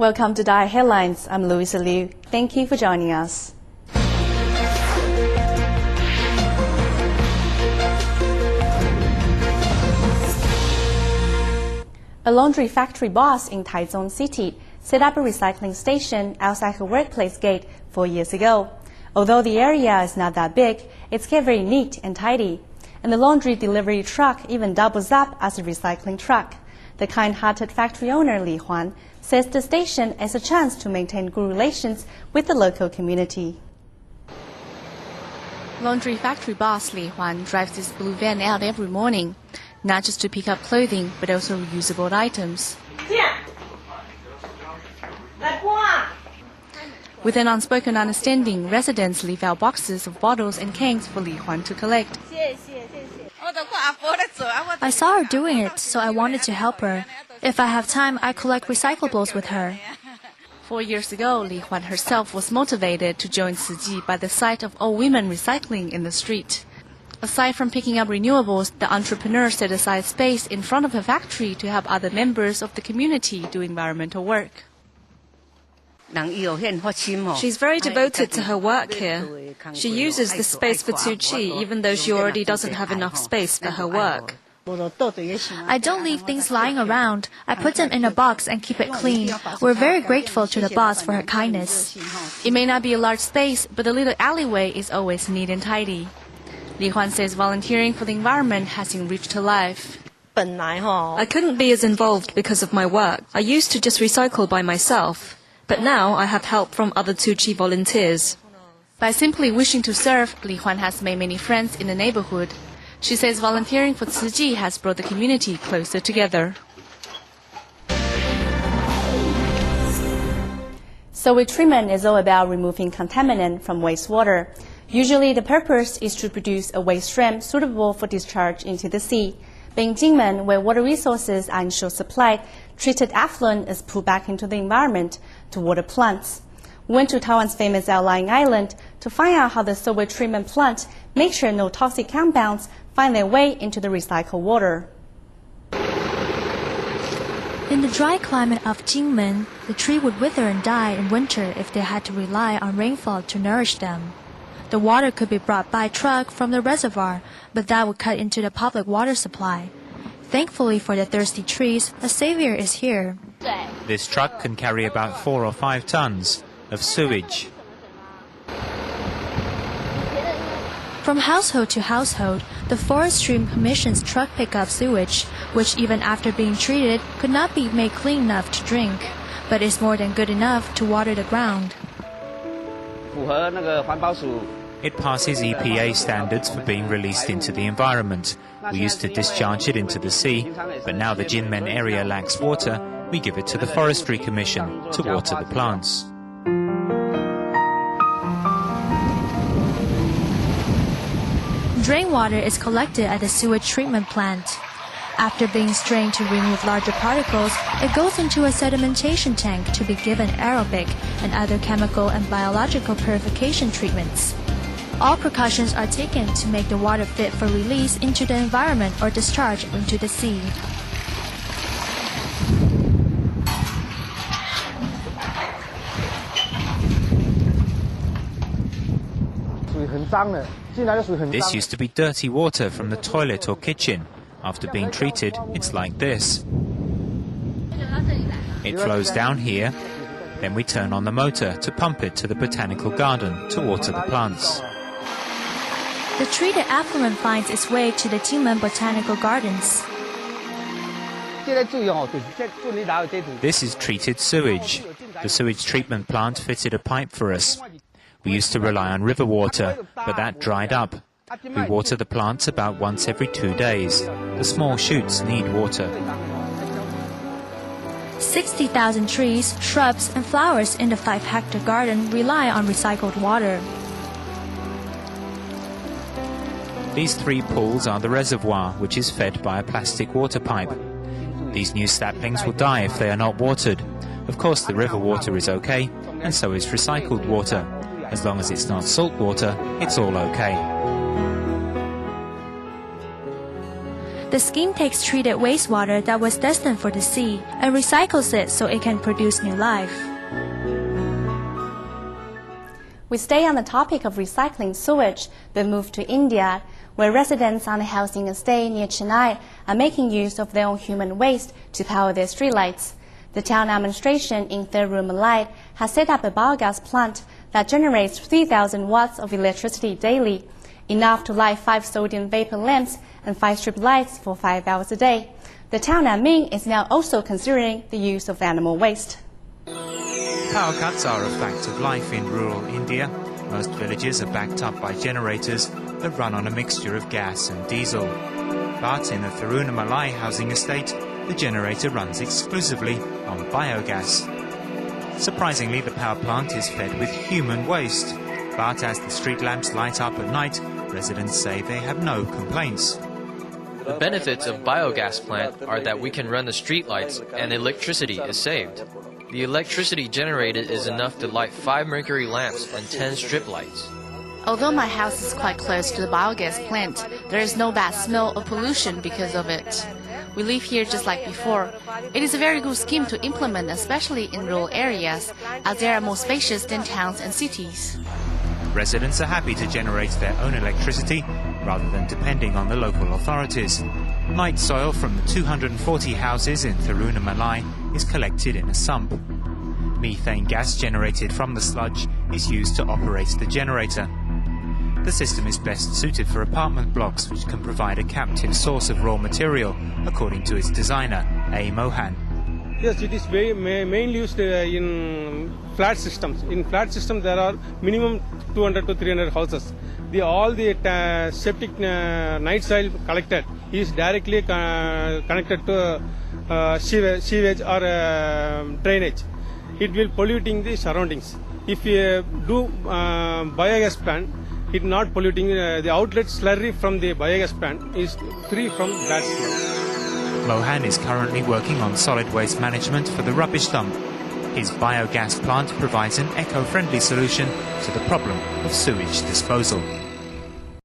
Welcome to Diet Headlines. I'm Louisa Liu. Thank you for joining us. A laundry factory boss in Taiwan City set up a recycling station outside her workplace gate 4 years ago. Although the area is not that big, it's kept very neat and tidy. And the laundry delivery truck even doubles up as a recycling truck. The kind-hearted factory owner Li Huan says the station is a chance to maintain good relations with the local community. Laundry factory boss Li Huan drives this blue van out every morning, not just to pick up clothing, but also reusable items. With an unspoken understanding, residents leave out boxes of bottles and cans for Li Huan to collect. I saw her doing it, so I wanted to help her. If I have time, I collect recyclables with her. 4 years ago, Li Huan herself was motivated to join Tzu Ji by the sight of all women recycling in the street. Aside from picking up renewables, the entrepreneur set aside space in front of her factory to help other members of the community do environmental work. She's very devoted to her work here. She uses the space for Tzu Chi, even though she already doesn't have enough space for her work. I don't leave things lying around. I put them in a box and keep it clean. We're very grateful to the boss for her kindness. It may not be a large space, but the little alleyway is always neat and tidy. Li Huan says volunteering for the environment has enriched her life. I couldn't be as involved because of my work. I used to just recycle by myself. But now I have help from other Tzu Chi volunteers. By simply wishing to serve, Li Huan has made many friends in the neighborhood. She says volunteering for Tzu Ji has brought the community closer together. Sewage treatment is all about removing contaminant from wastewater. Usually the purpose is to produce a waste stream suitable for discharge into the sea. But in Kinmen, where water resources are in short supply, treated effluent is pulled back into the environment to water plants. We went to Taiwan's famous outlying island to find out how the sewage treatment plant makes sure no toxic compounds find their way into the recycled water. In the dry climate of Kinmen, the tree would wither and die in winter if they had to rely on rainfall to nourish them. The water could be brought by truck from the reservoir, but that would cut into the public water supply. Thankfully for the thirsty trees, a savior is here. This truck can carry about 4 or 5 tons of sewage. From household to household, the Forest Stream Commission's truck pick up sewage, which even after being treated could not be made clean enough to drink, but is more than good enough to water the ground. It passes EPA standards for being released into the environment. We used to discharge it into the sea, but now the Kinmen area lacks water, we give it to the Forestry Commission to water the plants. Rainwater is collected at the sewage treatment plant. After being strained to remove larger particles, it goes into a sedimentation tank to be given aerobic and other chemical and biological purification treatments. All precautions are taken to make the water fit for release into the environment or discharge into the sea. This used to be dirty water from the toilet or kitchen. After being treated, it's like this. It flows down here, then we turn on the motor to pump it to the botanical garden to water the plants. The treated effluent finds its way to the Kinmen Botanical Gardens. This is treated sewage. The sewage treatment plant fitted a pipe for us. We used to rely on river water, but that dried up. We water the plants about once every 2 days. The small shoots need water. 60,000 trees, shrubs, and flowers in the 5-hectare garden rely on recycled water. These 3 pools are the reservoir, which is fed by a plastic water pipe. These new saplings will die if they are not watered. Of course, the river water is okay, and so is recycled water. As long as it's not salt water, it's all okay. The scheme takes treated wastewater that was destined for the sea and recycles it so it can produce new life. We stay on the topic of recycling sewage, but move to India, where residents on a housing estate near Chennai are making use of their own human waste to power their streetlights. The town administration in Tirunelveli has set up a biogas plant that generates 3,000 watts of electricity daily, enough to light 5 sodium vapor lamps and 5 strip lights for 5 hours a day. The town admin is now also considering the use of animal waste. Power cuts are a fact of life in rural India. Most villages are backed up by generators that run on a mixture of gas and diesel. But in the Tirunelveli housing estate, the generator runs exclusively on biogas. Surprisingly, the power plant is fed with human waste. But as the street lamps light up at night, residents say they have no complaints. The benefits of biogas plant are that we can run the street lights and electricity is saved. The electricity generated is enough to light 5 mercury lamps and 10 strip lights. Although my house is quite close to the biogas plant, there is no bad smell or pollution because of it. We live here just like before. It is a very good scheme to implement, especially in rural areas, as they are more spacious than towns and cities. Residents are happy to generate their own electricity rather than depending on the local authorities. Night soil from the 240 houses in Tirunelveli is collected in a sump. Methane gas generated from the sludge is used to operate the generator. The system is best suited for apartment blocks, which can provide a captive source of raw material, according to its designer, A. Mohan. Yes, it is mainly used in flat systems. In flat systems, there are minimum 200 to 300 houses. All the septic night soil collected is directly connected to sewage or drainage. It will polluting the surroundings. If you do biogas plant, it not polluting. The outlet slurry from the biogas plant is free from bad smell. Mohan is currently working on solid waste management for the rubbish dump. His biogas plant provides an eco-friendly solution to the problem of sewage disposal.